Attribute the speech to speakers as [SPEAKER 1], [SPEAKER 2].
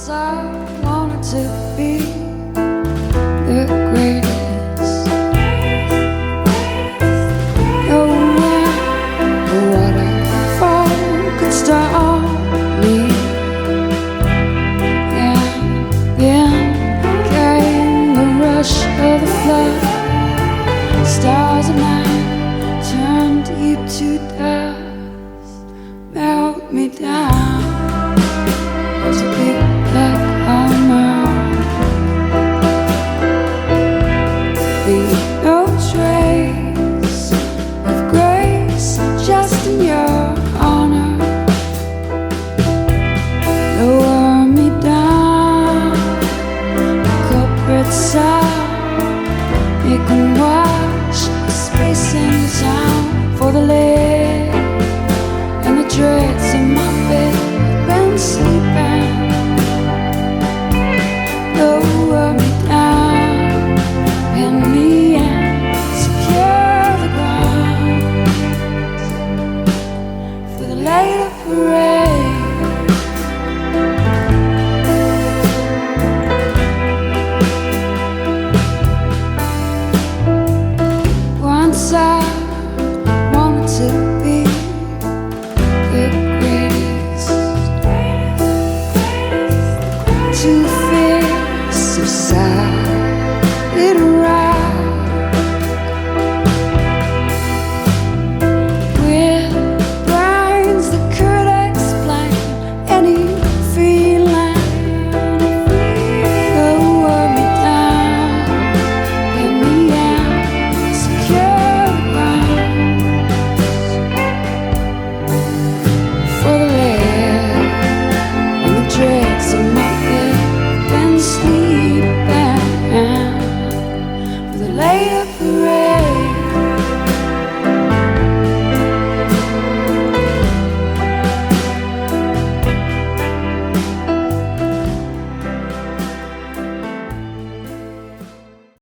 [SPEAKER 1] 'cause I wanted to be the greatest. No one, whatever could stop me. And then came the rush of the flood. Stars at night turned deep to dust, melt me down. It's a big black armor. Leave no trace of grace, just in your honor. Lower me down, the culprit side. You can watch the space in the town for the lead and the dregs in my bed. I've been sleeping. Lower me down, pin me in, secure the ground for the later parade.